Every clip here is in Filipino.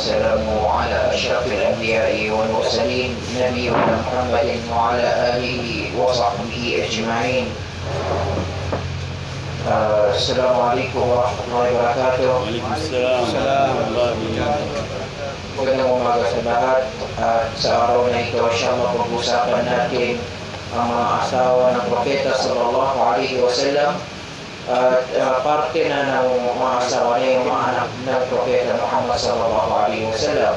والسلام على أشرف الأنبياء والمرسلين نبينا محمد وعلى آله وصحبه أجمعين. السلام عليكم ورحمة الله وبركاته. Waalaikumsalam warahmatullahi wabarakatuh. Magandang umaga sa lahat. Sa araw na ito, mapag-usapan natin ang mga asawa ng Propeta sallallahu alaihi wasallam. At parte na ng mga asawa niya yung mga anak ng Propeta Muhammad sallallahu alaihi wasallam.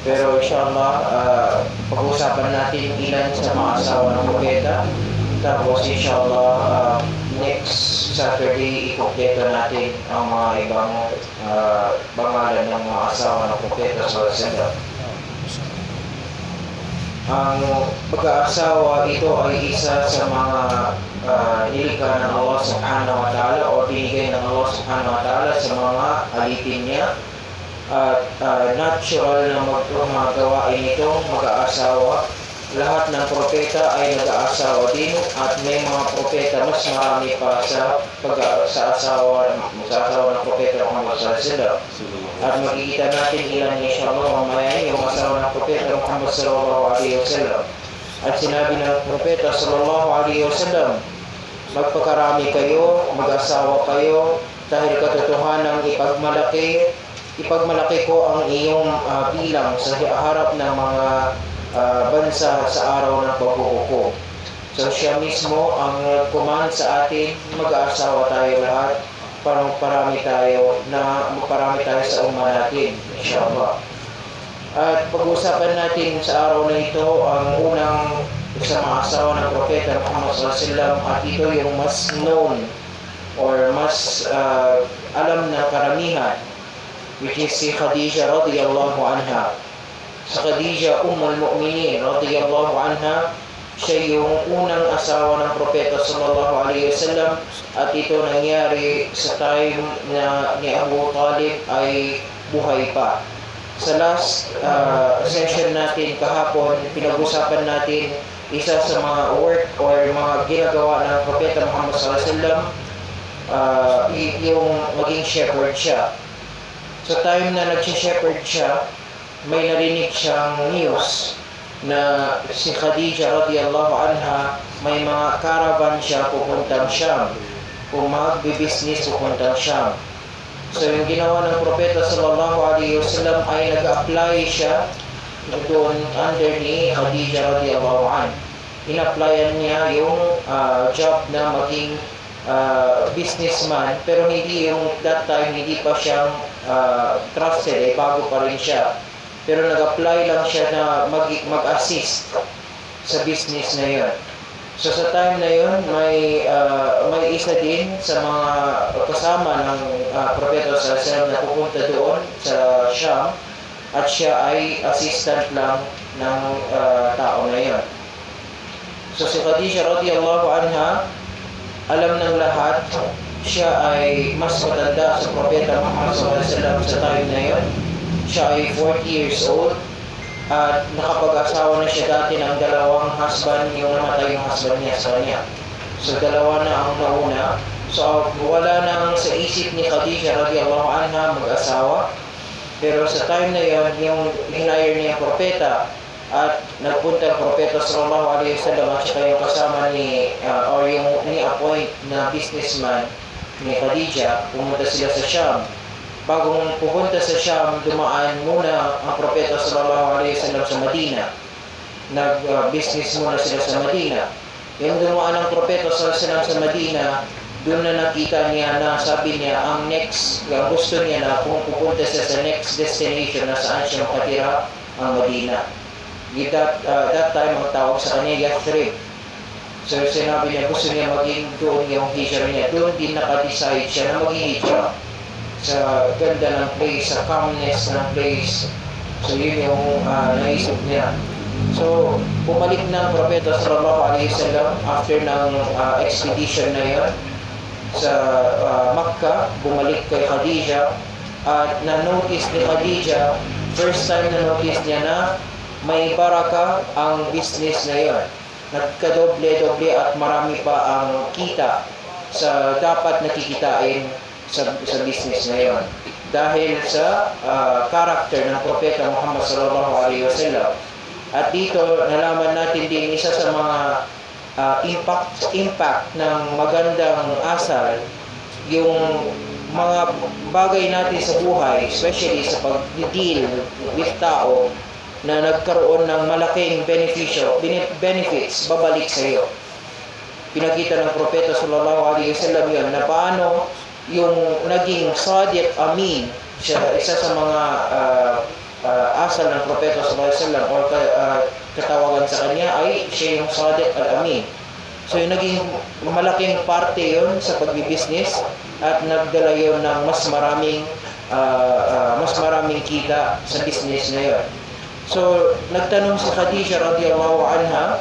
Pero inshallah, pag-usapan natin ilan sa mga asawa ng Propeta. Tapos inshallah, next Saturday, ikumpleto natin ang mga ibang pangalan ng mga asawa ng Propeta sallallahu alaihi wasallam. Ang pag-aasawa ito ay isa sa mga nilikha ng Allah subhanahu wa ta'ala o binigay ng Allah subhanahu wa ta'ala sa mga alipin niya. At natural na magawain itong mag-aasawa. Lahat ng propeta ay nag-aasawa din at may mga propeta mas marami pa sa asawa ng propeta Muhammad sallallahu alaihi wasallam. At makikita natin ilan inshallah mamaya yung asawa ng propeta Muhammad sallallahu alaihi wasallam. At sinabi ng propeta sallallahu alaihi wasallam, magpakarami kayo, mag-asawa kayo dahil katotohanan ipagmalaki ko ang iyong bilang sa harap ng mga bansa sa araw ng paghuhukom. So siya mismo ang command sa atin, mag-aasawa tayo lahat para magparami tayo sa umma natin, inshallah. At pag-usapan natin sa araw na ito ang unang sa mga asawa ng Propeta Muhammad sallallahu alaihi wasallam, at ito yung mas known or mas alam na karamihan, which is si Khadija radhiyallahu anha. Sa Khadija Ummul Mu'minin radhiyallahu anha, siya yung unang asawa ng Propeta sallallahu alaihi wasallam, at ito nangyari sa time na ni Abu Talib ay buhay pa. Sa last session natin kahapon, pinag-usapan natin isa sa mga work or mga ginagawa ng Propeta Muhammad sallallahu alaihi wasallam, yung maging shepherd siya. Sa time na nag-shepherd siya, may narinig siyang news na si Khadija radhiyallahu anha may mga caravan siya pupuntang Sham, kung mag-business pupuntang Sham. So yung ginawa ng Propeta sallallahu alaihi wasallam ay nag-apply siya doon under ni Khadija radhiyallahu anha. In-applyan niya yung job na maging businessman, pero hindi yung that time hindi pa siyang trusted, bago pa rin siya. Pero nag-apply lang siya na mag-assist sa business na yun. So sa time na yun, may isa din sa mga kasama ng Propeta sallallahu alaihi wasallam na pupunta doon sa Sham, at siya ay assistant lang ng tao na yun. So si Khadija radhiyallahu anha, alam ng lahat, siya ay mas matanda sa Propeta Muhammad sallallahu alaihi wasallam sa time na yun. Siya ay 40 years old at nakapag-asawa na siya dati ng dalawang husband, yung namatay yung husband niya sa kanya. So dalawa na ang nauna. So wala nang sa isip ni Khadija radhiyallahu anha mag-asawa. Pero sa time na yon, yung hinire niya ang propeta at nagpunta ang Propeta sallallahu alaihi wasallam at saka yung kasama ni or yung ni-appoint na businessman ni Khadija, pumunta sila sa Sham. Bagong pupunta sa Sham, dumaan muna ang Propeta sallallahu alaihi wasallam sa Madina. Nag-business muna sila sa Madina. Yung dumaan ang Propeta sallallahu alaihi wasallam sa Madina, doon na nakita niya na sabi niya ang next, gusto niya na kung pupunta siya sa next destination na saan siya makatira, ang Madina. That time ang tawag sa kanya Yathrib. So sinabi niya gusto niya maging doon yung hijra niya. Doon din nakadecide siya na maging hijra. Sa ganda ng place, sa calmness ng place. So yun yung naisip niya. So bumalik ng Propeta sallallahu alaihi wasallam after ng expedition na yun sa Makkah, bumalik kay Khadija at na-notice ni Khadija, first time na-notice niya na may baraka ang business na yun. Nagkadoble-doble at marami pa ang kita sa dapat nakikitain sa business na yun. dahil sa karakter ng Propeta Muhammad sallallahu alaihi wasallam. At dito nalaman natin din isa sa mga impact ng magandang asal, yung mga bagay natin sa buhay, especially sa pag-deal with tao, na nagkaroon ng malaking benefits babalik sa iyo. Pinakita ng Propeta sallallahu alaihi wasallam yun, na paano yung naging Sadiq Amin, siya, isa sa mga asal ng Propeta sallallahu alaihi wasallam, o katawagan sa kanya ay siya yung Sadiq al-Amin. So yung naging malaking parte yun sa pagbibusiness, at nagdala yun ng mas maraming kita sa business na yun. So nagtanong si Khadija radhiyallahu anha,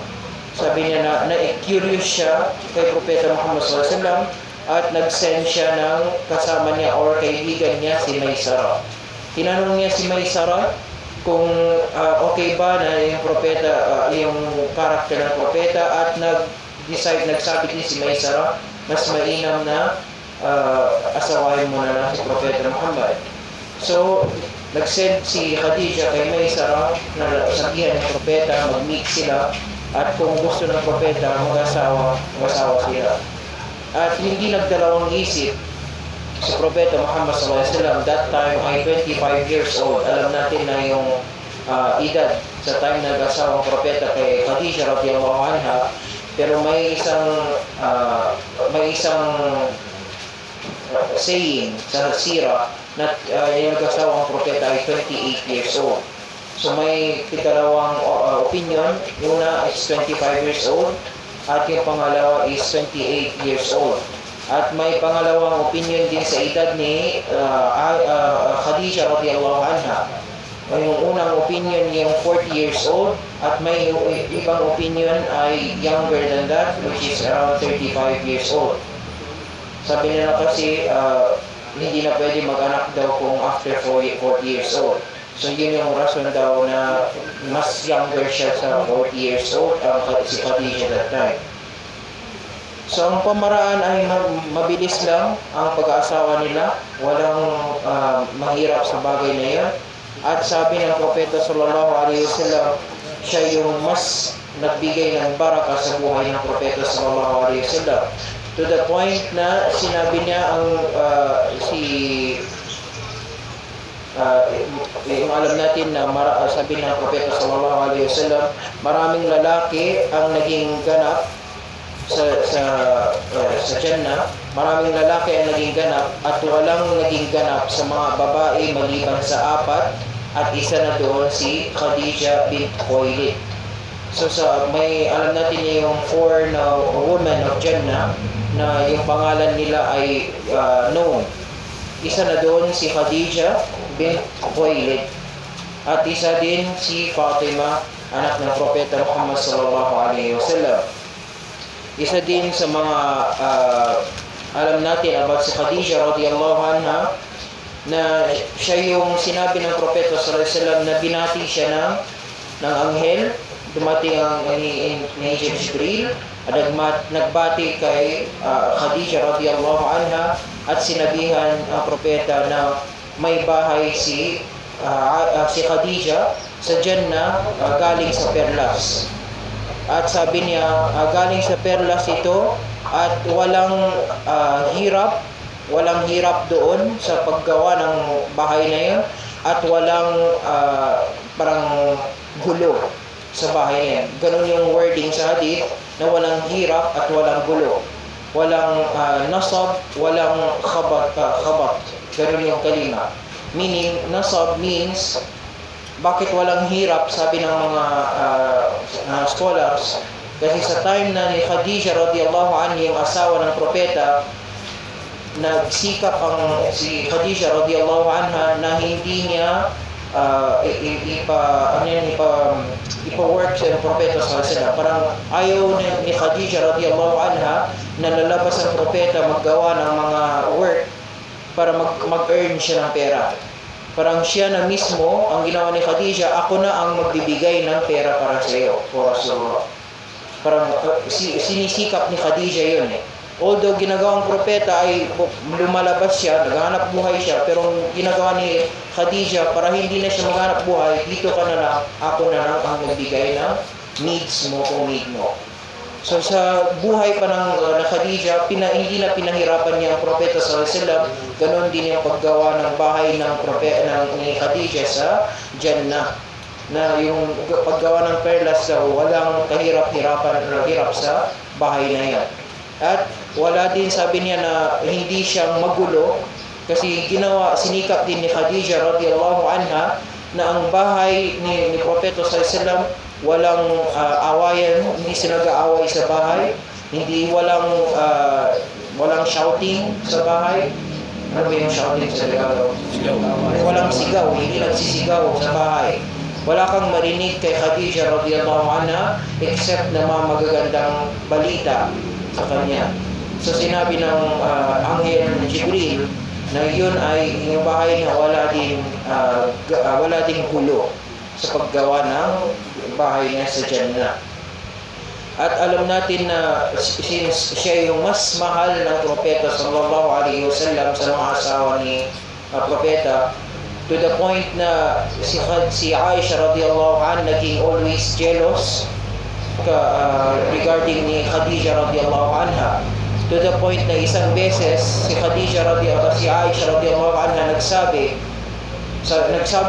sabi niya na curious siya kay Propeta Muhammad sallallahu alaihi wasallam, at nag-send siya ng kasama niya or kaibigan niya si Maysara. Tinanong niya si Maysara kung okay ba na yung propeta, yung karakter ng propeta, at nagsabi din si Maysara, mas mainam na asawahin mo na lang si Propeta Muhammad. So nag-send si Khadija kay Maysara na sabihan ng propeta, mag-meet sila, at kung gusto ng propeta mag-asawa sila. At hindi nagdalawang isip si Propeta Muhammad sallallahu alaihi wasallam, that time ay 25 years old. Alam natin na yung edad sa time na nag-asawa ang propeta kay Khadija radhiyallahu anha, pero may isang saying sa sira na yung nag-asawa ang propeta ay 28 years old. So may dalawang opinion. Yung una is 25 years old, at yung pangalawa is 28 years old. At may pangalawang opinion din sa edad ni Khadija radhiyallahu anha. Yung unang opinion yung 40 years old, at may ibang opinion ay younger than that, which is around 35 years old. Sabi nila kasi hindi na pwede mag-anak daw kung after 40 years old. So yun yung rason daw na mas younger siya sa 40 years old si Khadija that time. So ang pamaraan ay mabilis lang ang pag-aasawa nila, walang mahirap sa bagay na yan. At sabi ng Propeta sallallahu alaihi wasallam, siya yung mas nagbigay ng baraka sa buhay ng Propeta sallallahu alaihi wasallam. To the point na sinabi niya yung alam natin na sabi ng Propeta sallallahu alaihi wasallam, maraming lalaki ang naging ganap sa Jannah, maraming lalaki ang naging ganap, at walang naging ganap sa mga babae maliban sa 4, at isa na doon si Khadija bint Khuwailid. So may alam natin yung 4 na women of Jannah na yung pangalan nila ay known. Isa na doon si Khadija bint Khuwailid, at isa din si Fatima, anak ng Propeta Muhammad sallallahu alaihi wasallam. Isa din sa mga alam natin about si Khadija radhiyallahu anha, na siya yung sinabi ng Propeta sallallahu alaihi wasallam na binati siya ng anghel. Dumating ang Angel Jibril at nagbati kay Khadija radhiyallahu anha, at sinabihan ang propeta na may bahay si Khadija sa Jannah galing sa perlas. At sabi niya, galing sa perlas ito, at walang hirap doon sa paggawa ng bahay na yun, at walang parang gulo sa bahay na yan. Ganun yung wording sa hadith, na walang hirap at walang gulo. Walang nasab, walang khabat. Ganun yung kalima. Meaning, nasab means, bakit walang hirap, sabi ng mga scholars, kasi sa time na ni Khadija radhiyallahu anha, yung asawa ng propeta, nagsikap si Khadija radhiyallahu anha na hindi niya ipa-work sa propeta sallallahu alaihi wasallam. Parang ayaw ni Khadija radhiyallahu anha na lalabas ang propeta maggawa ng mga work para mag-earn siya ng pera. Parang siya na mismo, ang ginawa ni Khadija, ako na ang magbibigay ng pera para sa iyo, o Rasulullah. Parang sinisikap ni Khadija yun although ginagawang propeta ay lumalabas siya, naghahanap buhay siya, pero ang ginagawa ni Khadijah para hindi na siya maghanap buhay, dito ka na lang, ako na lang ang nagbigay ng needs mo kung need mo. So sa buhay pa ng Khadijah, hindi na pinahirapan niya ang propeta sallallahu alaihi wasallam. Ganon din yung paggawa ng bahay ng propeta ni Khadijah sa Jannah, na yung paggawa ng perlas daw, walang kahirap-hirapan o hirap sa bahay na yan. At wala din, sabi niya, na hindi siyang magulo, kasi sinikap din ni Khadijah radhiyallahu anha na ang bahay ni propeta sallallahu alaihi wasallam walang awayan, hindi sila nag-aaway sa bahay, walang shouting sa bahay. Ano ba yung shouting sa Tagalog? Walang sigaw, hindi nagsisigaw sa bahay. Wala kang marinig kay Khadijah radhiyallahu anha except na mga magagandang balita sa kanya. So sinabi ng anghel Jibril na yun ay yung bahay na wala ding gulo sa paggawa ng bahay niya sa Jannah. At alam natin na since siya yung mas mahal ng propeta sallallahu alaihi wasallam sa mga asawa ni propeta, to the point na si Aisha radhiyallahu anha naging always jealous regarding ni Khadijah radhiyallahu anha, to the point na isang beses si Aisha radhiyallahu anha nagsabi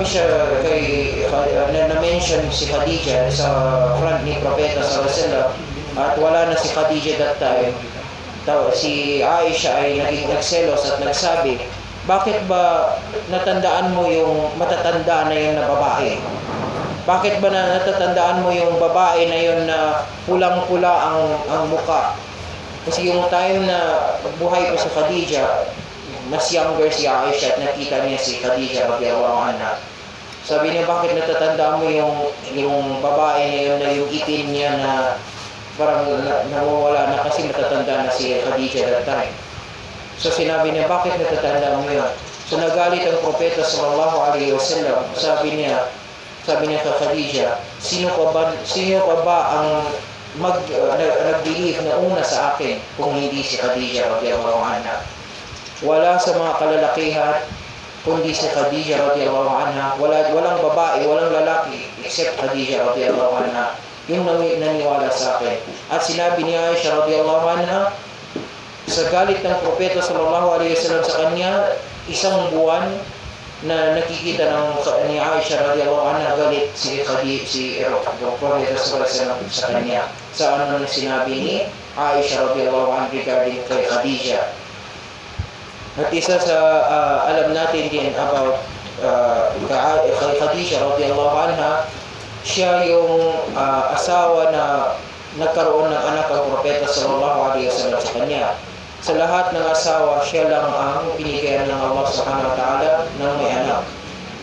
siya kay na-mention si Khadijah sa front ni propeta sallallahu alaihi wasallam, at wala na si Khadijah that time. Si Aisha ay naging nagselos at nagsabi, bakit ba natandaan mo yung matatanda na yun na babae? Bakit ba natatandaan mo yung babae na yun na pulang-pula ang muka? Kasi yung time na buhay pa si Khadijah, mas younger si Aisha at nakita niya si Khadijah radhiyallahu anha. Sabi niya, bakit natatanda mo yung babae na yun na yung itim niya na parang nawawala na kasi matatanda na si Khadijah that time. So sinabi niya, bakit natatanda mo yun? So nagalit ang propeta sallallahu alaihi wasallam. Sabi niya kay Khadijah, sino pa ba ang nag-believe na una sa akin kung hindi si Khadijah radhiyallahu anha? Wala sa mga kalalakihan kundi si Khadijah radhiyallahu anha. Walang babae, walang lalaki except Khadijah radhiyallahu anha yung naniwala sa akin. At sinabi ni Aisha radhiyallahu anha, sa galit ng propeta sallallahu alaihi wasallam sa kanya, isang buwan na nakikita ni Aisha radhiyallahu anha galit si propeta sallallahu alaihi wasallam sa kanya. Sa ano na sinabi ni Aisha radhiyallahu anha regarding kay Khadijah. At isa sa alam natin din about kay Khadijah radhiyallahu anha, siya yung asawa na nagkaroon ng anak ang propeta sallallahu alaihi wasallam sa kanya. Sa lahat ng asawa, siya lang ang pinigyan ng Allah subhanahu wa ta'ala ng may anak.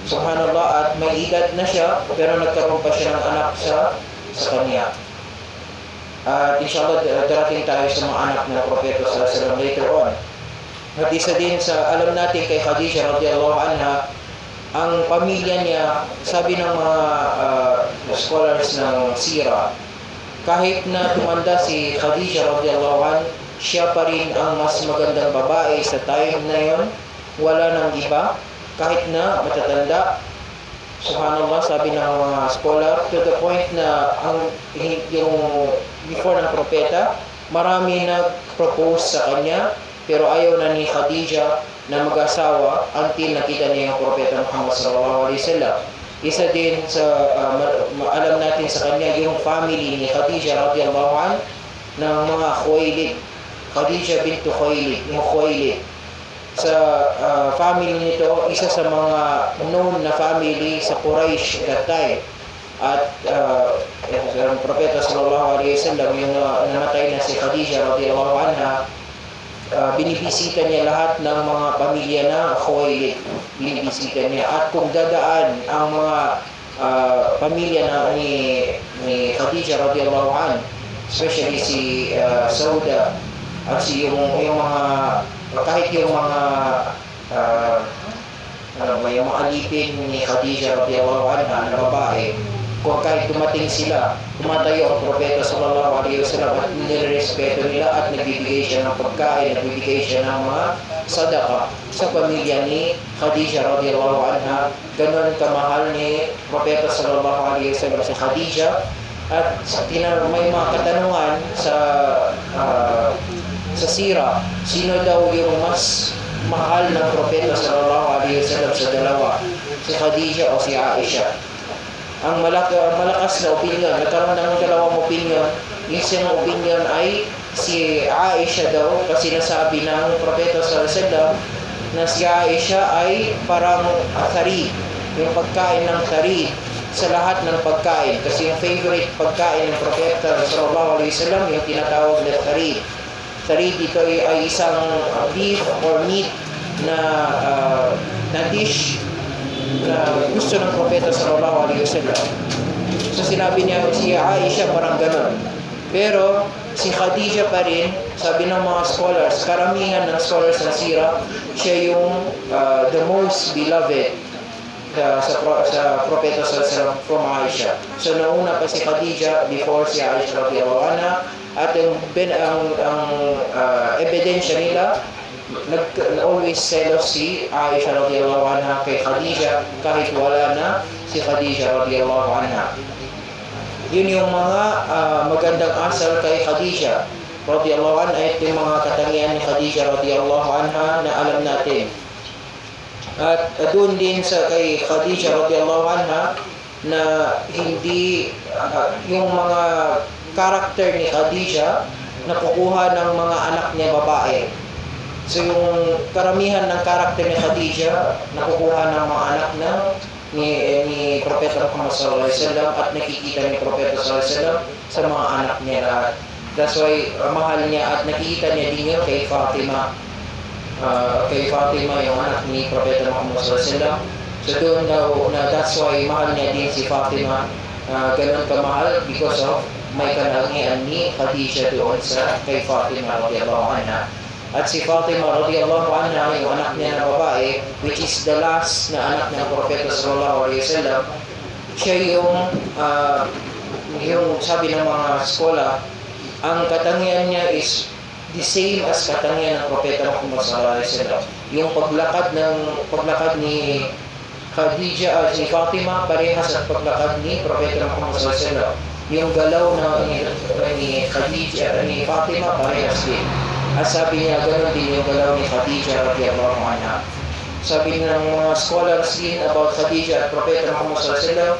Subhanallah, at may edad na siya pero nagkaroon pa siya ng anak sa kanya. At inshallah darating tayo sa mga anak ng propeta sallallahu alaihi wasallam later on. At isa din sa alam natin kay Khadijah radhiyallahu anha, ang pamilya niya, sabi ng mga scholars ng Sira, kahit na tumanda si Khadijah radhiyallahu anha, siya pa rin ang mas magandang babae sa time na yon. Wala nang iba, kahit na matatanda. Subhanallah, sabi ng mga scholar, to the point na yung before ng propeta, marami nag-propose sa kanya, pero ayaw na ni Khadijah na mag-asawa until nakita niya yung propeta Muhammad sallallahu alaihi wasallam. Isa din sa alam natin sa kanya yung family ni Khadijah radhiyallahu anha ng mga Khuwailid. Khadijah bintu Khuwailid, yung Khuwailid. Sa family nito, isa sa mga known na family sa Quraysh that time. At yung propeta sallallahu alaihi wasallam, yung namatay na si Khadijah radhiyallahu anha, binibisita niya lahat ng mga pamilya na Khuwailid. Binibisita niya. At kung dadaan ang mga pamilya ni Khadijah radhiyallahu anha, especially si Sauda at yung mga kahit yung mga yung mga alipin ni Khadijah radhiyallahu anha na babae, kung kahit dumating sila, tumatayo ang propeta sallallahu alaihi wasallam at nirespeto nila at nagbibigay siya ng pagkain, nagbibigay siya ng mga sadaka sa pamilya ni Khadija radhiyallahu anha. Ganon kamahal ni propeta sallallahu alaihi wasallam si Khadija. At may mga katanungan sa sira, sino daw yung mas mahal ng propeta sallallahu alaihi wasallam sa dalawa, si Khadija o si Aisha? Ang malakas na opinion, nagkaroon ng dalawang opinion. Yung isang opinion ay si Aisha daw, kasi nasabi ng propeta sallallahu alaihi wasallam na si Aisha ay parang tharid, yung pagkain ng tharid sa lahat ng pagkain, kasi yung favorite pagkain ng propeta sallallahu alaihi wasallam yung tinatawag na tharid. Tharid ito ay isang beef or meat na dish na gusto ng propeta sallallahu alaihi wasallam. So sinabi niya si Aisha parang gano'n. Pero si Khadija pa rin, sabi ng mga scholars, karamihan ng scholars na sira, siya yung the most beloved sa propeta sallallahu alaihi wasallam from Aisha. So nauna pa si Khadija before si Aisha radhiyallahu anha. At ang ebidensya nila, always selos si Aisha radhiyallahu anha kay Khadija kahit wala na si Khadija radhiyallahu anha. Yun yung mga magandang asal kay Khadija radhiyallahu anha, at yung mga katangian ni Khadija radhiyallahu anha na alam natin. At doon din sa kay Khadija radhiyallahu anha na hindi yung mga karakter ni Khadija nakukuha ng mga anak niya babae. So yung karamihan ng karakter ni Khadija nakukuha ng mga anak ni Propeta Muhammad sallallahu alaihi wasallam at nakikita ni Propeta sallallahu alaihi wasallam sa mga anak niya lahat. That's why mahal niya at nakikita niya din yun kay Fatima. Kay Fatima yung anak ni Propeta Muhammad sallallahu alaihi wasallam. So doon daw that's why mahal niya din si Fatima. Ganun kamahal because of may kalangian ni Khadija doon sa kay Fatima radhiyallahu anha. At si Fatima radhiyallahu anha, yung anak niya na babae, which is the last na anak ng Propeta sallallahu alaihi wasallam, siya yung sabi ng mga skola, ang katangian niya is the same as katangian ng Propeta Muhammad sallallahu alaihi wasallam. Yung paglakad ni Khadija, si Fatima, parehas at paglakad ni Propeta Muhammad sallallahu alaihi wasallam. Yung galaw ni Khadija, ni Fatima, parehas din. At sabi niya, ganoon din yung galaw ni Khadija radhiyallahu anha. Sabi ng mga scholars din about Khadija at Propeta Muhammad sallallahu alaihi wasallam,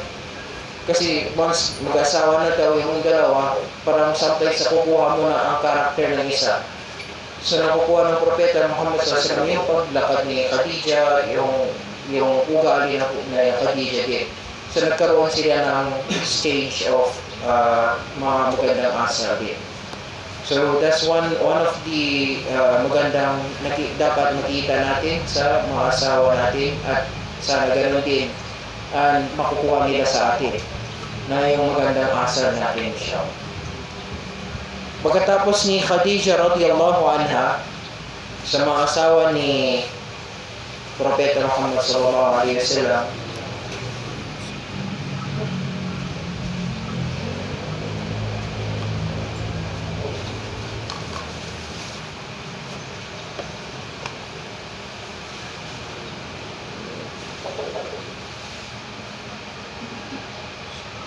kasi once mag-asawa na daw yung dalawa, parang sometimes nakukuha mo na ang karakter ng isa. So nakukuha ng Propeta Muhammad sallallahu alaihi wasallam yung paglakad ni Khadija, yung ugali na Khadija din. So nagkaroon sila ng stage of mga magandang asal din. So that's one of the magandang dapat makita natin sa mga asawa natin, at sana ganoon din makukuha nila sa atin na yung magandang asal natin siya. Pagkatapos ni Khadija radhiyallahu anha, sa mga asawa ni Propeta Muhammad sallallahu alaihi wasallam,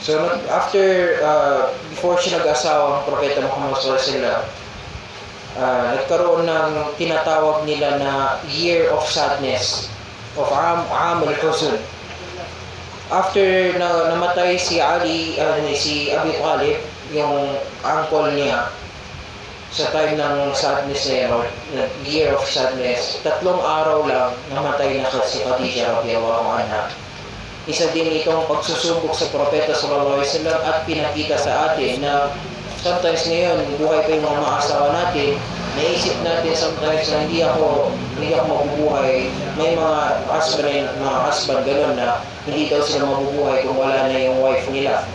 so after before siya nag-asawa ang Propeta Muhammad sallallahu alaihi wasallam, nagkaroon ng tinatawag nila na year of sadness, of Am al-Huzn. After namatay si si Abi Talib, yung uncle niya, sa time ng sadness na yun, year of sadness, 3 araw lang namatay na si Khadija radhiyallahu anha. Isa din itong pagsusubok sa Propeta sallallahu alaihi wasallam, at pinakita sa atin na sometimes ngayon, buhay pa yung mga asawa natin, naisip natin sometimes na hindi ako mabubuhay. May mga husband gano'n na hindi daw sila mabubuhay kung wala na yung wife nila.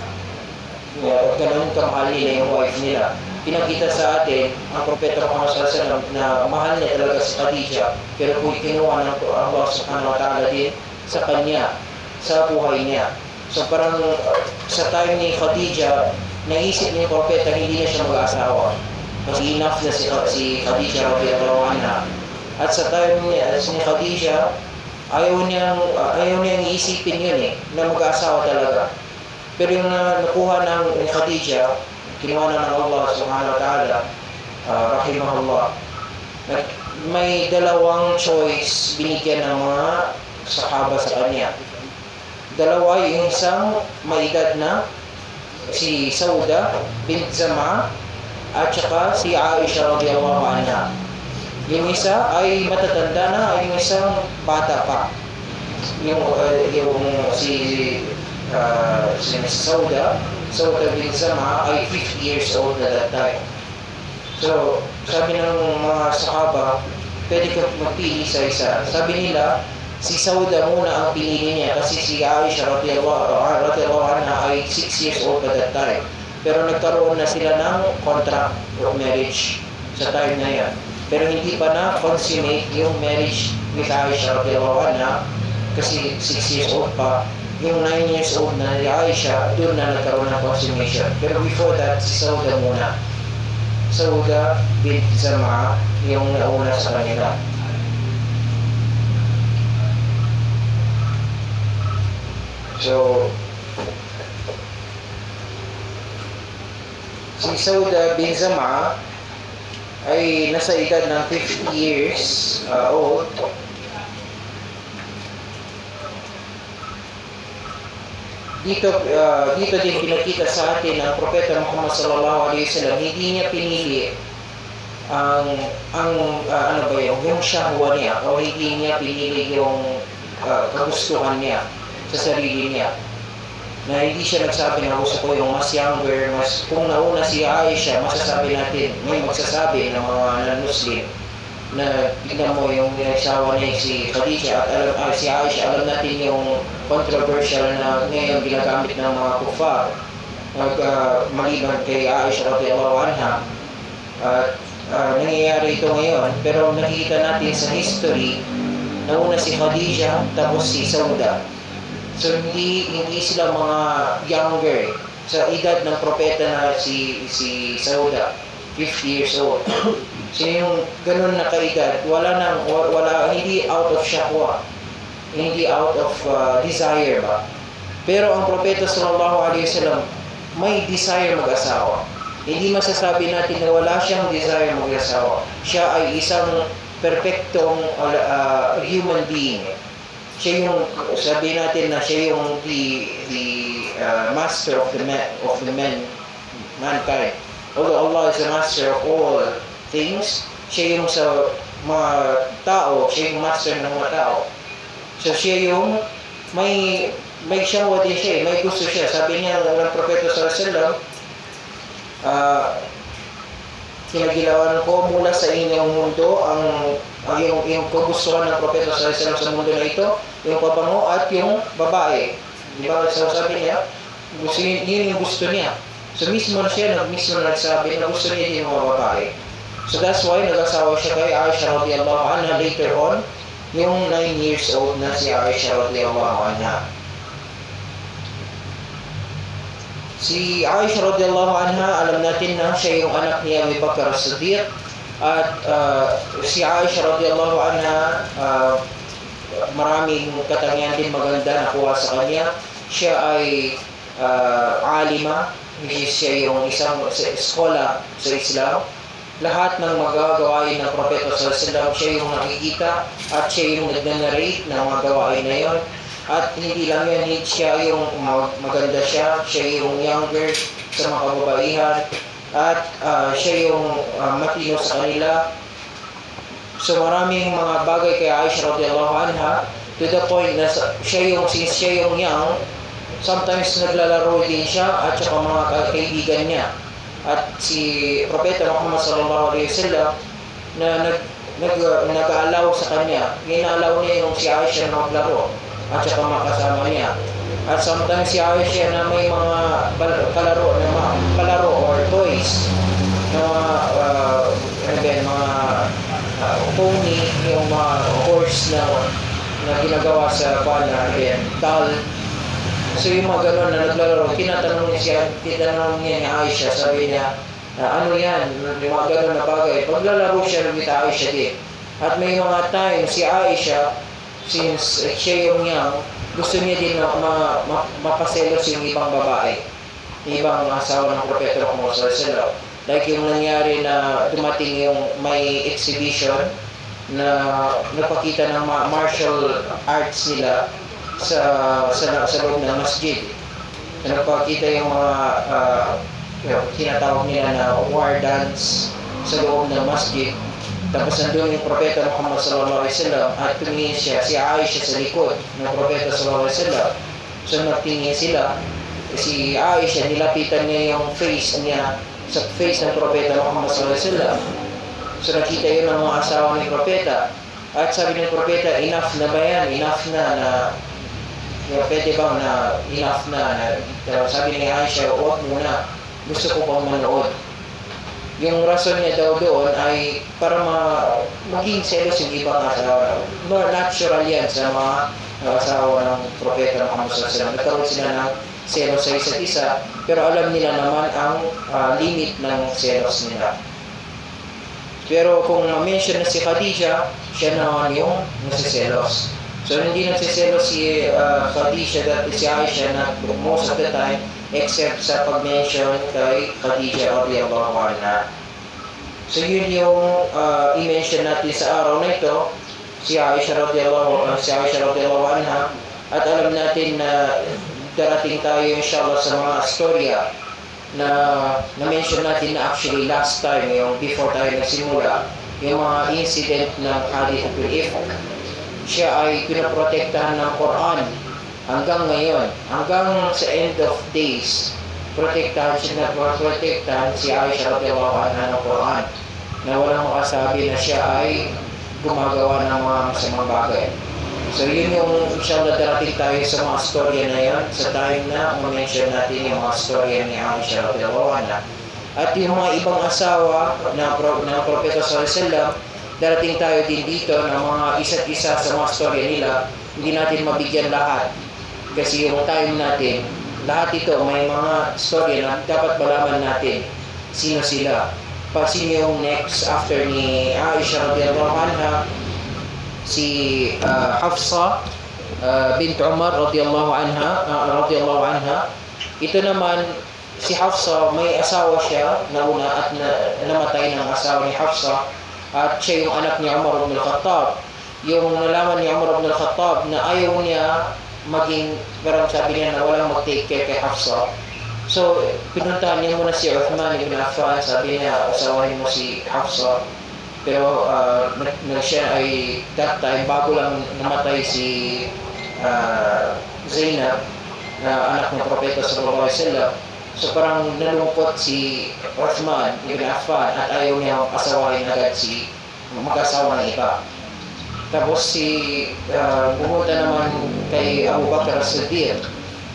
Gano'n kamahal nila yung wife nila. Pinakita sa atin ang Propeta Muhammad sallallahu alaihi wasallam na mahal niya talaga si Khadija, pero kung kinuha ng Allah subhanahu wa ta'ala din sa kanya, sa buhay niya. So parang sa time ni Khadija, naisip ni propeta hindi na siya mag-asawa. Kasi enough na si Khadija radhiyallahu anha. At sa time ni Khadija, ayaw niyang iisipin yun na mag-asawa talaga. Pero yung nakuha ni Khadija, kinuha na ng Allah subhanahu wa ta'ala, rahimahullah. May dalawang choice binigyan ng mga sahaba sa kanya. Dalawa, yung isang may edad na, si Sauda bint Zam'a, at saka si Aisha radhiyallahu anha. Yung isa ay matatanda na, ay yung isang bata pa. Yung si Sauda bint Zam'a ay 50 years old at that time. So, sabi ng mga sahaba, pwede ka magpili sa isa. Sabi nila, si Sauda muna ang pinili niya kasi si Aisha radhiyallahu anha ay 6 years old at that time. Pero nagkaroon na sila ng contract of marriage sa time na yan. Pero hindi pa na consummate yung marriage with Aisha radhiyallahu anha kasi 6 years old pa. Yung 9 years old na ni Aisha, doon na nagkaroon ng consummation. Pero before that, si Sauda muna. Sauda bint Zam'a yung nauna sa kanila. So, si Sauda bint Zam'a ay nasa edad ng 50 years old. Dito din pinakita sa atin ng Propeta Muhammad sallallahu alaihi wasallam, hindi niya pinili yung shahwa niya, o hindi niya pinili yung kagustuhan niya sa sarili niya. Na hindi siya nagsabi na gusto ko yung mas younger, kung nauna si Aisha, masasabi natin, may magsasabi ng mga non-Muslim na tignan mo yung asawa niya si Khadija at si Aisha, alam natin yung controversial na ngayon ginagamit ng mga kuffar maliban kay Aisha radhiyallahu anha. Nangyayari ito ngayon, pero nakikita natin sa history, nauna si Khadija tapos si Sauda. So hindi sila mga younger sa edad ng propeta na si Sauda, 50 years old. So yung ganun na kaedad, hindi out of shahwa, hindi out of desire ba. Pero ang propeta sallallahu alaihi wasallam may desire mag-asawa. Hindi masasabi natin na wala siyang desire mag-asawa. Siya ay isang perfectong human being. Siya yung, sabi natin na siya yung the master of the mankind. Although Allah is the master of all things, siya yung sa mga tao, siya yung master ng mga tao. So siya yung may shahwa din siya, may gusto siya. Sabi niya ng Propeta sallallahu alaihi wasallam, kinagilawan ko mula sa inyong mundo yung kagustuhan ng Propeta sallallahu alaihi wasallam sa mundo na ito, yung pabango at yung babae. Di ba? So sabi niya, yun yung gusto niya. So mismo nagsabi na gusto niya din yung mga babae. So that's why nag-asawa siya kay Aisha radhiyallahu anha later on, yung 9 years old na si Aisha radhiyallahu anha. Si Aisha radhiyallahu anha, alam natin na siya yung anak ni Abu Bakr as-Siddiq, at si Aisha radhiyallahu anha, maraming katangian din maganda nakuha sa kanya. Siya ay alima, siya yung isang scholar sa Islam. Lahat ng magagawain ng Propeta sallallahu alaihi wasallam, siya yung nakikita at siya yung nag-narrate ng mga gawain na yun. At hindi lang yan, siya yung maganda siya yung younger sa mga kababaihan, at siya yung matino sa kanila. So maraming mga bagay kay Aisha radhiyallahu anha, to the point na since siya yung young, sometimes naglalaro din siya at saka mga kaibigan niya. At si Propeta Muhammad sallallahu alaihi wasallam na nag-aalaw sa kanya, inaalaw niya yung si Aisha na maglaro at saka makasama niya. At sometimes si Aisha na may mga palaro or toys na mga pony, yung mga horse na ginagawa sa doll. So yung mga gano'n na naglalaro, tinatanong niya ni Aisha, sabi niya, ano yan, yung mga gano'n na bagay. Paglalaro siya with Aisha din. At may mga time, si Aisha, since siya yung young, gusto niya din na mapaselos yung ibang babae, ibang asawa ng Propeta Muhammad sallallahu alaihi wasallam. Like yung nangyari na dumating yung may exhibition na nagpakita ng martial arts nila sa loob ng masjid. Nagpakita yung mga tinatawag nila na war dance sa loob ng masjid. Tapos nandun yung Propeta Muhammad sallallahu alaihi wasallam at tumingin siya, si Aisha sa likod ng Propeta sallallahu alaihi wasallam. So nagtingin sila, si Aisha nilapitan niya yung face niya sa face ng Propeta Muhammad sallallahu alaihi wasallam. So nakita yun ng mga asawa ni Propeta. At sabi ng Propeta, enough na ba yan? Enough na pwede bang na enough na sabi ni Aisha, huwag muna, gusto ko pang manood. Yung rason niya daw doon ay para maging selos yung ibang asawa. Natural yan sa mga asawa ng Propeta Muhammad sallallahu alaihi wasallam. Nagkaroon sila ng selos sa isa't isa, pero alam nila naman ang limit ng selos nila. Pero kung ma-mention na si Khadija, siya naman yung nasiselos. So hindi nagsiselos si Khadija at si Aisha na most of the time except sa pag-mention kay Khadija radhiyallahu anha. So yun yung i-mention natin sa araw na ito, si Aisha radhiyallahu anha, at alam natin na darating tayo inshallah sa mga storya na na-mention natin na actually last time, yung before tayo nagsimula, yung mga incident ng Hadithatul Ifk. Siya ay pinaprotektahan ng Quran hanggang ngayon, hanggang sa end of days. Protektahan si Aisha radhiyallahu anha ng Quran na walang makasabi na siya ay gumagawa ng mga masamang bagay. So yun yung inshallah darating tayo sa mga storya na yan sa time na ma-mention natin yung mga storya ni Aisha radhiyallahu anha. At yung mga ibang asawa ng Propeta sallallahu alaihi wasallam, darating tayo din dito ng mga isa't isa sa mga storya nila. Hindi natin mabigyan lahat kasi yung time natin, lahat ito may mga storya na dapat malaman natin sino sila. Sino yung next after ni Aisha radhiyallahu anha, si Hafsa bint Umar radhiyallahu anha. Ito naman si Hafsa, may asawa siya na una at namatay ng asawa ni Hafsa, at siya yung anak ni Umar ibn al-Khattab. Yung nalaman ni Umar ibn al-Khattab na ayaw niya maging, parang sabi niya na walang mag-take care kay Hafsa. So pinuntahan niya muna si Uthman ibn Affan, sabi niya asawahin mo si Hafsa. Pero siya ay that time, bago lang namatay si Zainab na anak ng Propeta sallallahu alaihi wasallam. So parang nalungkot si Uthman ibn Affan at ayaw niya asawahin agad si mag-asawa ng iba. Tapos pumunta naman kay Abu Bakr as-Siddiq.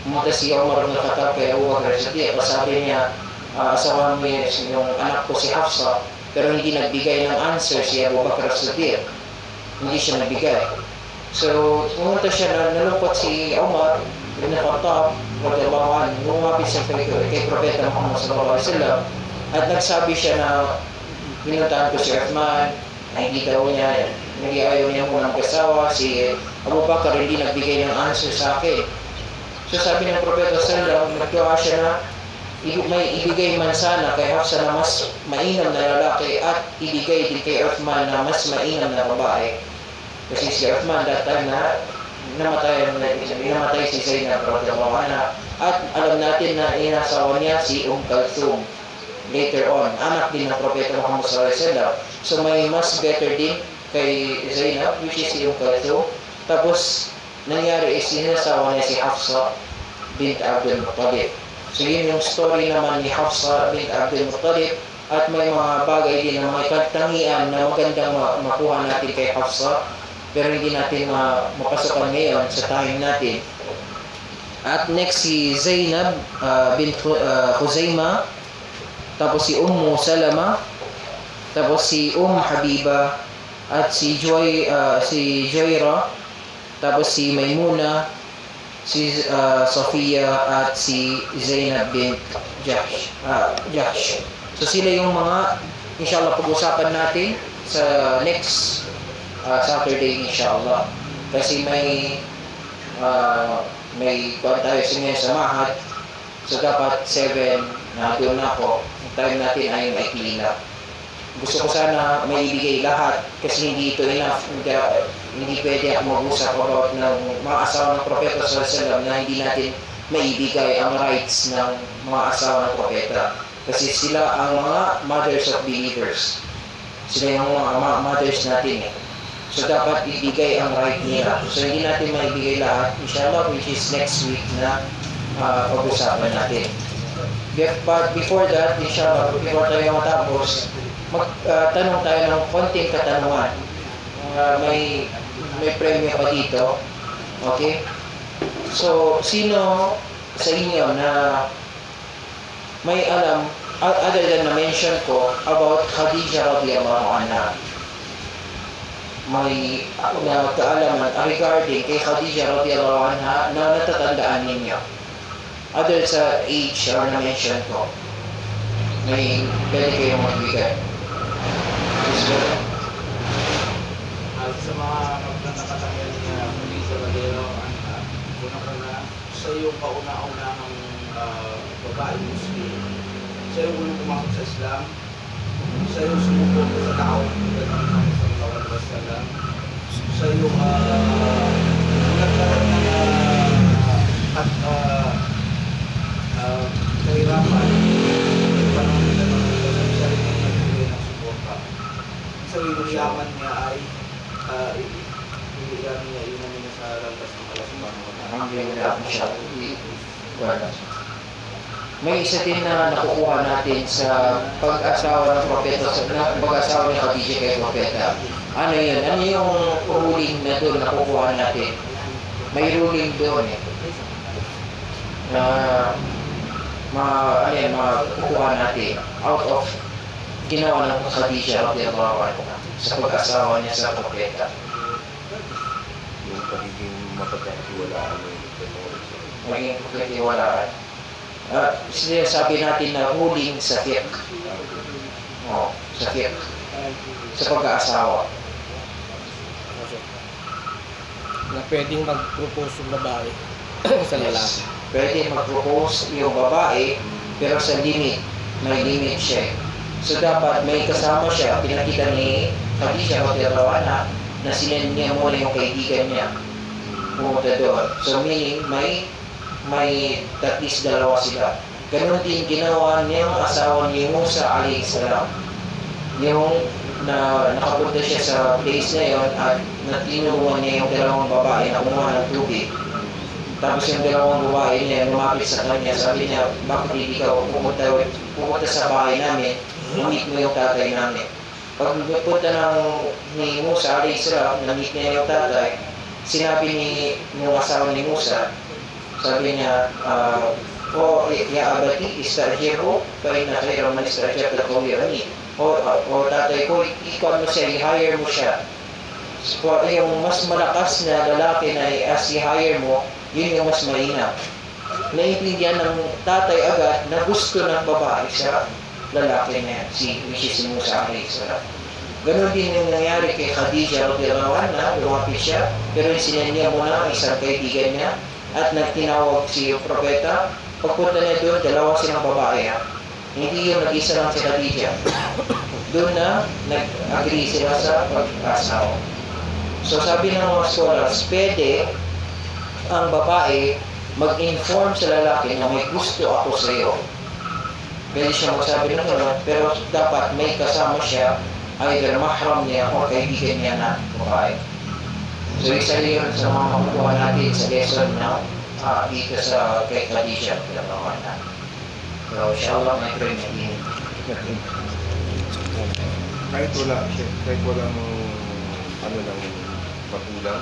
Pumunta si Umar ibn Khattab kay Abu Bakr as-Siddiq. Sabi niya, asawahan mo yung anak ko si Hafsa. Pero hindi nagbigay ng answer si Abu Bakr as-Siddiq. Hindi siya nagbigay. So pumunta siya, nalungkot si Umar ibn Khattab radhiyallahu anhu, lumapit siya kay Propeta Muhammad sallallahu alaihi wasallam at nagsabi siya na pinuntahan ko si Uthman, hindi daw niya, hindi ayaw niya munang kasawa, si Abu Bakr hindi nagbigay ng answer sa akin. So sabi ng Propeta sallallahu alaihi wasallam, nagdua siya na may ibigay man sana kay Hafsa na mas mainam na lalaki at ibigay din kay Uthman na mas mainam na babae. Kasi si Uthman that time na namatay si Zainab radhiyallahu anha, at alam natin na inasawa niya si Kalthum later on, anak din ng Propeta Muhammad sallallahu alaihi wasallam. So may mas better din kay Zainab, which is si Kalthum. Tapos nangyari is inasawa niya si Hafsa bint Abdul Muttalib. So yun yung story naman ni Hafsa bint Abdul Muttalib, at may mga bagay din na mga katangian na magandang makuha natin kay Hafsa, pero hindi natin mapasukan ngayon sa time natin. At next si Zainab bint Khuzaimah, tapos si Salama, tapos si Habiba, at si Juwaira, tapos si Maymuna, si Sofia at si Zainab bint Jahsh. So sila yung mga inshallah pag-usapan natin sa next Saturday inshallah. Kasi may kuwan tayo sa mahad. So dapat 7 na doon na ako. Ang time natin ay maikli na. Gusto ko sana maibigay lahat kasi hindi ito enough. Hindi pwede ako mag-usap about ng mga asawa ng Propeta sallallahu alaihi wasallam na hindi natin maibigay ang rights ng mga asawa ng Propeta. Kasi sila ang mga mothers of believers. Sila yung mga mothers natin eh. So dapat ibigay ang right nila. So hindi natin maibigay lahat. Inshallah, which is next week na pag-usapan natin. But before that, inshallah, before tayo matapos, magtanong tayo ng konting katanungan. May premyo pa dito. Okay? So, sino sa inyo na may alam, other than na-mention ko, about Khadija radhiyallahu anha? May kaalaman regarding kay Khadija radhiyallahu anha na natatandaan ninyo? Other sa age or na-mention ko, may pwede kayong magbigay. Sa mga nakatanggal niya, Khadija radhiyallahu anha, unang-una, siya yung kauna-unahang babae Muslim. Siya yung unang pumasok sa Islam. Siya yung sumubok sa tao ng Muhammad sallallahu alaihi wasallam. Siya yung nagkaroon ng kahirapan. Panahon nila ng siya rin yung nagbigay ng suporta. Sa yung yaman niya ay yaman niya inamin niya sa landas ng Allah subhanahu wa ta'ala. May isa din na nakukuha natin sa pag-asawa ng Propeta, pag-asawa ni Khadija kay Propeta. Ano yun? Ano yung ruling na doon nakukuha natin? May ruling doon eh. Makukuha natin out of ginawa ng Khadija radhiyallahu anha sa pag-asawa niya sa Propeta. Yung pagiging mapagkakatiwalaan mo Maging pagkakatiwalaan. Sabi natin na ruling sa fiqh. Sa fiqh. Sa pag-aasawa. Na pwedeng mag-propose yung babae sa lalaki. Pwede mag-propose yung babae, pero sa limit. May limit siya. So dapat may kasama siya. Pinakita ni Khadija radhiyallahu anha na sinend niya muna yung kaibigan niya. Pumunta doon. So meaning may at least dalawa sila. Ganon din ginawa niyang asawa ni Musa alayhi salam. Yung nakapunta siya sa place na yon at natinulungan niya yung dalawang babae na kumuha ng tubig. Tapos yung dalawang babae niya lumapit sa kanya, sabi niya, bakit hindi ka pumunta sa bahay namin, na-meet mo yung tatay namin. Pag punta ni Musa alayhi salam, na-meet niya yung tatay, sinabi ng asawa ni Musa, sabi niya, ya abati, istarjiro, kaya na khayra man istarjir na kawir ani. O tatay ko, ikaw mo siya, i-hire mo siya. So, yung mas malakas na lalaki na i-hire mo, yun yung mas mainam. Naiintindihan ng tatay agad na gusto ng babae sa lalaki na which is si Musa alayhi salam. Ganon din yung nangyari kay Khadija radhiyallahu anha, lumapit siya, pero sinend niya muna ang isang kaibigan niya at nagtinawag si Propeta. Pagpunta niya doon, dalawa silang babae. Hindi yung nag-isa lang si Khadija. Doon na nag-agree sila sa pag-asawa. So sabi ng mga scholars, pwede ang babae mag-inform sa lalaki na may gusto ako sa iyo. Pwede siya magsabi ng gano'n, pero dapat may kasama siya, either mahram niya o kaibigan niya na babae. So isa yun sa mga makukuha natin sa lesson na dito sa kay Khadija radhiyallahu anha. So inshallah may premium din. kahit walang magulang.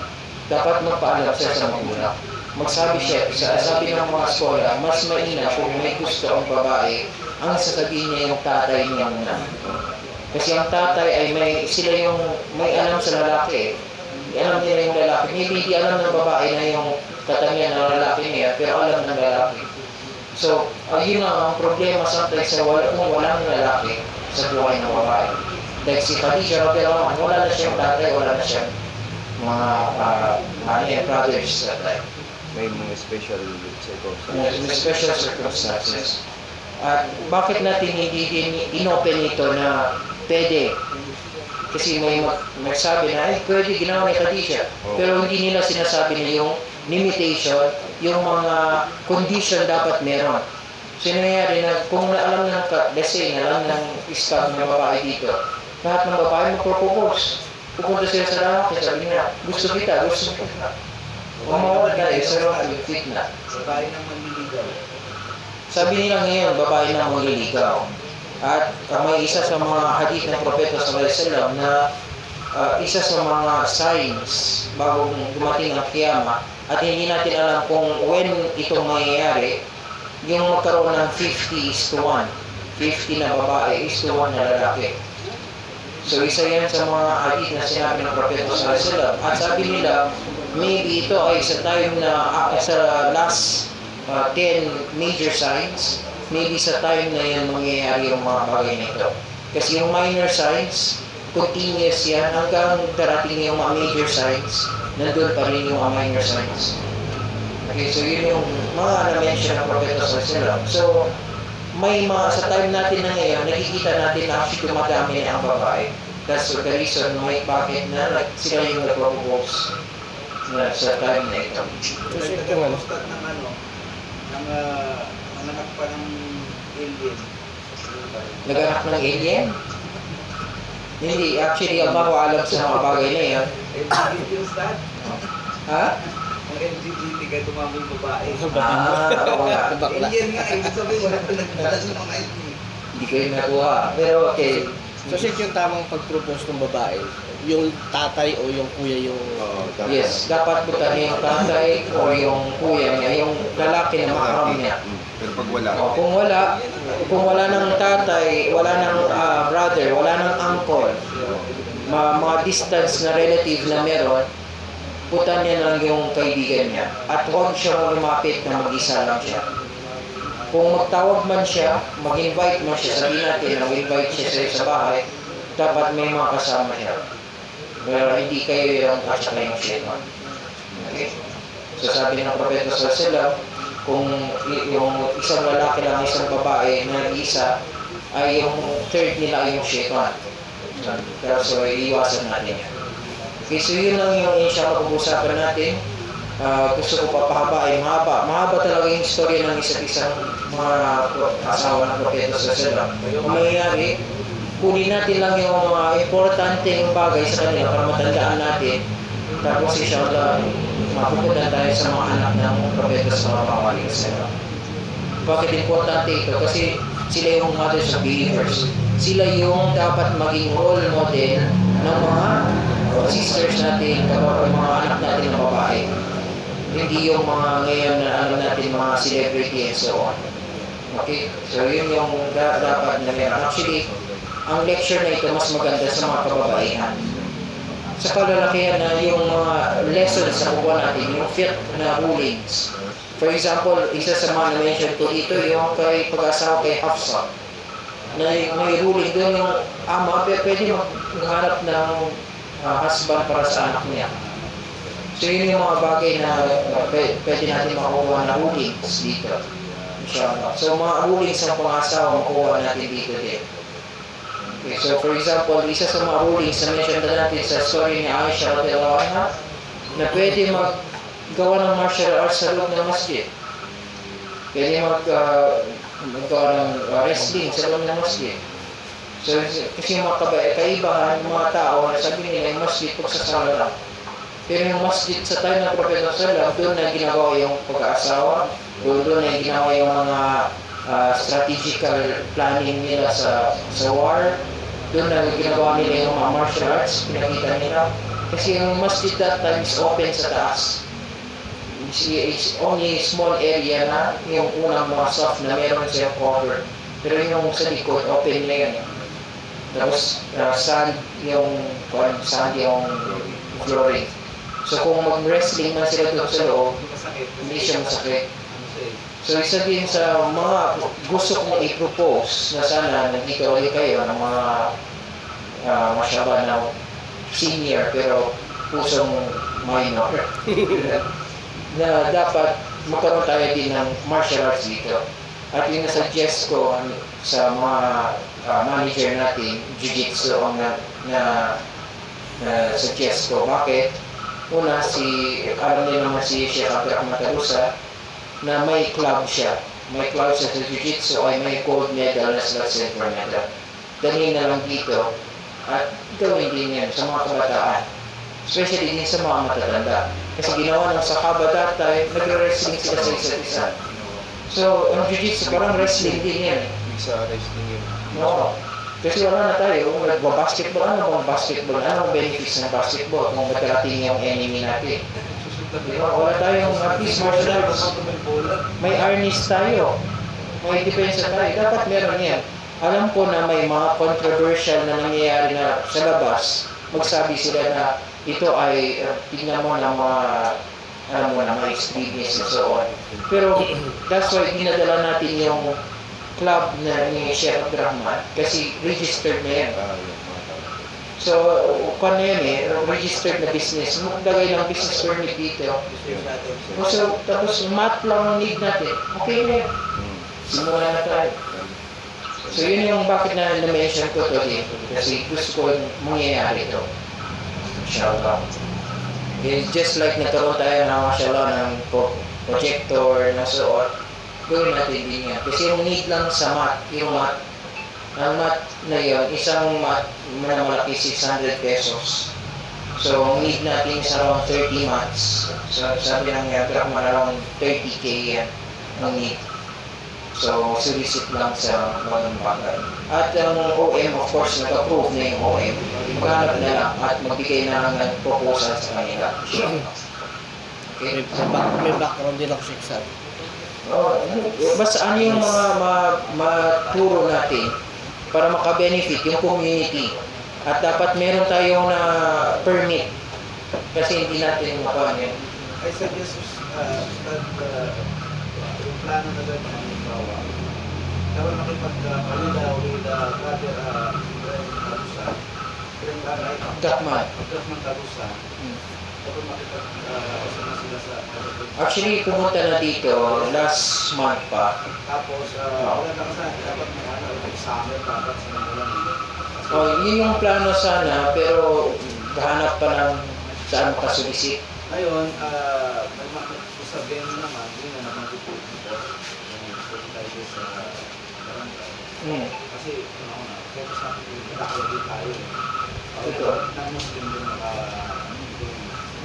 Dapat magpaalam siya sa magulang. Magsabi siya, sabi ng mga skola, mas mainam kung may gusto ang babae, ang sasabihin niya yung tatay niya muna. Kasi ang tatay ay sila yung may alam sa lalaki. Alam nila yung lalaki. Maybe di alam ng babae na yung katangian ng lalaki niya, pero alam ng lalaki. So, yun ang problema sometimes sa kung walang lalaki sa buhay ng babae. Like si Khadija radhiyallahu anha, wala na siyang tatay, wala na siyang mga brothers that time. May mga special circumstances. May special circumstances. At bakit natin hindi din inopen ito na pwede? Kasi may magsabi na, pwede ginawa ni Khadija. Pero hindi nila sinasabi na yung limitation, yung mga condition dapat meron. So nangyayari na kung alam ng let's say, alam ng Islam ng babae dito, lahat ng babae magpropose. Pupunta sila sa lalaki, sabi nila, gusto kita. Umawag ka sa lalaki, fit na. Babae ng manliligaw. Sabi nila ngayon, babae na manliligaw. At may isa sa mga hadith ng Propeta sallallahu alaihi wasallam na isa sa mga signs bago dumating ang kiyama at hindi natin alam kung when itong mangyayari, yung magkaroon ng 50:1. 50 na babae is to 1 na lalaki. So isa yan sa mga hadith na sinabi ng Propeta sallallahu alaihi wasallam. At sabi nila, maybe ito ay sa time na sa last 10 major signs, maybe sa time na yan mangyayari yung mga bagay na ito. Kasi yung minor signs, continuous yan hanggang darating yung mga major signs, nandun pa rin yung mga minor signs. Okay, so yun yung mga na-mention ng Propeta sallallahu alaihi wasallam. So, may mga sa time natin na ngayon, nakikita natin na actually dumadami na ang babae. That's the reason why bakit na sila yung nag-propose sa time na ito. Kasi ito nga, Ustad ng nanganak pa ng alien. Naganak ng alien? Hindi, actually, ang bago alam sa mga bagay na yan. LGBT Ustad? Ha? Ang LGBT kaya tumamay babae. Oo nga. Alien nga, ibig sabihin wala pa nagdala sa mga alien. Hindi ko yung nakuha. Pero okay. so shit yung tamang pag-propose ng babae, yung tatay o yung kuya yung... Yes, dapat buta niya yung tatay o yung kuya niya, yung lalaki na makaram niya. Pero pag wala, O, kung wala ng tatay, wala ng brother, wala ng uncle, mga distance na relative na meron, putan niya lang yung kaibigan niya. At huwag siya lumapit na mag-isa lang siya. Kung magtawag man siya, mag-invite mo siya, sabihin natin, mag-invite siya sa bahay, dapat may mga kasama siya. Pero hindi kayo yung at saka yung shaitan. Okay? So sabi ng Propeta sallallahu alaihi wasallam, kung yung isang lalaki lang, isang babae na isa, ay yung third nila ay yung shaitan. So iiwasan natin yan. Okay, so yun lang yung inshallah pag-usapan natin. Gusto ko papahabain, mahaba talaga yung istorya ng isa't isang mga asawa ng Propeta sallallahu alaihi wasallam. Kung mangyayari, kunin natin lang yung mga importanteng bagay sa kanila para matandaan natin. Tapos inshallah, mapupunta tayo sa mga anak ng Propeta sallallahu alaihi wasallam. Bakit importante ito? Kasi sila yung mothers of believers. Sila yung dapat maging role model ng mga sisters natin, mga anak natin na babae. Hindi yung mga ngayon na alam natin mga celebrity and so on. Okay? So yun yung dapat na meron. Actually, ang lecture na ito mas maganda sa mga kababaihan. Sa kalalakihan na yung mga lessons na kukuha natin, yung fiqh na rulings. For example, isa sa mga na-mention ko dito, yung kay pag-asawa kay Hafsa. Na may ruling doon yung ama, pwede maghanap ng husband para sa anak niya. So yun yung mga bagay na pwede natin makuha na rulings dito. Inshallah. So mga rulings ng pang-asawa makuha natin dito din. Okay, so for example, isa sa mga rulings na mention na natin sa story ni Aisha radhiyallahu anha na pwede maggawa ng martial arts sa loob ng masjid. Pwede maggawa ng wrestling sa loob ng masjid. So kasi yung mga kaibahan, mga tao, sabi nila yung masjid pagsasala lang. Pero yung masjid sa time ng Propeta sallallahu doon na ginagawa yung pag-aasawa, doon na ginawa yung mga strategical planning nila sa war, doon na ginagawa nila yung mga martial arts, pinakita nila. Kasi yung masjid that time is open sa taas. It's only small area na yung unang mga soft na meron siya cover. Pero yung sa likod, open na yun. Tapos sand yung flooring. So kung mag-wrestling man sila doon sa loob, masakit. Hindi siya masakit. Ano siya eh. So isa din sa mga gusto kong i-propose na sana nandito ulit kayo ng mga masyaba na senior pero pusong minor na dapat magkaroon tayo din ng martial arts dito. At yung nasuggest ko sa mga manager natin, jiu-jitsu ang na suggest ko. Bakit? Una, alam niyo naman si Sheikh Abdurrahman Talusa na may club siya. May club siya sa jiu-jitsu ay may gold medal na silver medal. Dalhin na lang dito at gawin din yan sa mga kabataan. Especially din sa mga matatanda. Kasi ginawa ng Sahaba dati, nagre-wrestling sila sa isa't isa. So, ang jiu-jitsu parang wrestling din yan. Sa wrestling yun. No. Kasi wala na tayo, nagbabasketball, ano bang basketball? Ano ang benefits ng basketball kung matarating yung enemy natin? Wala tayong at least martial arts. May harness tayo. May depensa tayo. Dapat meron yan. Alam ko na may mga controversial na nangyayari na sa labas. Magsabi sila na ito ay tingnan mo ng mga mga experience and so on. Pero that's why dinadala natin yung club na ni Sheikh Abdurrahman kasi registered na yan. So, kung na yan registered na business, maglagay ng business permit dito. So, tapos mat lang ang need natin. Okay na yan. Simulan na tayo. So, yun yung bakit na-mention ko to din. Kasi gusto ko mangyayari ito. Inshallah. Just like nagkaroon tayo ng mashallah ng projector na so on, gawin natin din yan. Kasi yung need lang sa mat, yung mat, ang mat na yun, isang mat na malaki 600 pesos. So, ang need natin is around 30 mats. So, sabi ng Abdurrahman, around 30K yan ang need. So, solicit lang sa mga bagay. At ang OM, of course, nag-approve na yung OM. Maghanap na lang at magbigay na lang ng proposal sa kanila. Okay? May background din ako sa exam. Basta ano yung mga maturo natin para makabenefit yung community. At dapat meron tayong na permit kasi hindi natin makawan yun. I suggest yung plano na gano'n ang bawa. Dapat makipagpalida with brother Talusa. Abdurrahman. Abdurrahman Talusa. Dapat makipag-usap sila sa Actually, pumunta na dito last month pa. Tapos, wala na kasi dapat summer dapat sa mga Yun yung plano sana, pero kahanap pa ng saan makasulisit. Ngayon, may sabihin mo naman, hindi na naman dito tayo sa barangay. Kasi, kaya sa akin, nakakawagi tayo. Ito. Nang Muslim din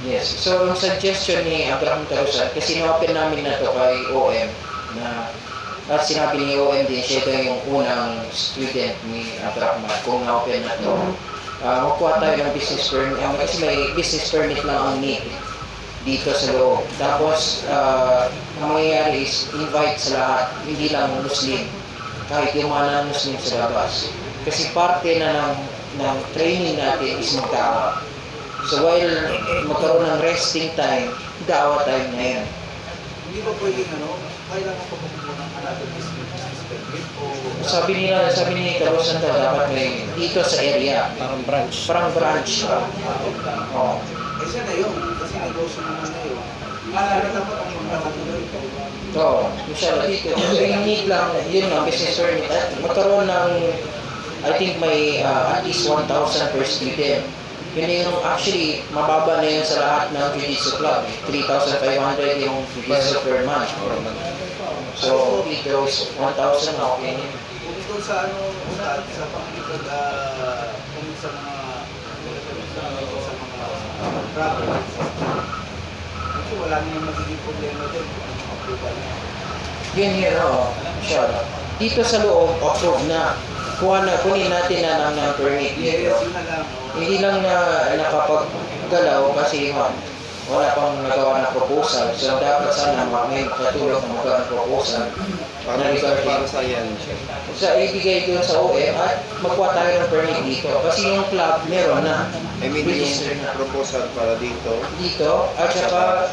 Yes. So, yung suggestion ni Abdurrahman Talusa, kasi na-open namin na to kay OM, na at sinabi ni OM din, siya ito yung unang student ni Abdurrahman, kung na-open na to. Magkuha tayo ng business permit, kasi may business permit lang ang need dito sa loob. Tapos, ang mangyayari is invite sa lahat, hindi lang Muslim, kahit yung mga non-Muslim sa labas. Kasi parte na ng training natin is magdawa. So while magkaroon ng resting time, dawa time na yan. Hindi ba pwedeng kailangan pa pumunta ng another business permit o... Sabi ni Talusan daw, dapat may dito sa area. Parang branch. Parang branch. Oh. siya na yun, kasi negosyo naman na yun. Dapat ang magkakatuloy ito. So, inshallah dito, yung need lang, yun nga, business permit. At magkaroon ng, I think may at least 1,000 per student. Yun yung actually, mababa na yun sa lahat ng jiu-jitsu club. 3,500 yung jiu-jitsu per month. So, dito is 1,000 na okay. Kung ito sa sa pangitag, kung sa mga properties, kasi wala naman magiging problema din kung ano approval niya. Yun, inshallah. Dito sa loob, approve na. Kunin natin na ng permit dito. Yes, yun na lang. Hindi lang na nakapaggalaw kasi wala pang nagawa ng proposal. So dapat sana may katulong na magawa ng proposal. Para sa yan siya. Sa ibigay doon sa OM at magkuha tayo ng permit dito. Kasi yung club meron na. I mean, Register yung na. proposal para dito. Dito at saka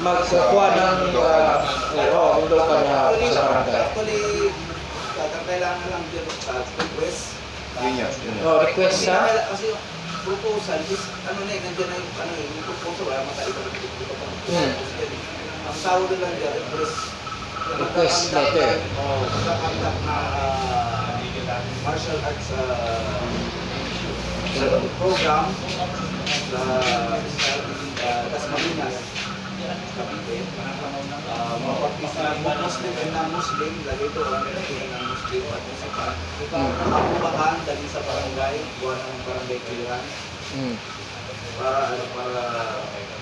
magkukuha ng local na sa barangay. Actually, kailangan lang din request. Yun yan. Yun yan. Request sa Kasi yung proposal is, nandiyan na yung proposal, wala mataliban ng ang tawag na lang dyan, request letter. Nakakandak na martial arts program sa Tasmaninas, Cavite. Mga Muslim and non-Muslim, lagay ito ang non-Muslim participant. Nakakubahan dali sa barangay, buwan ng barangay clearance. Mm. Para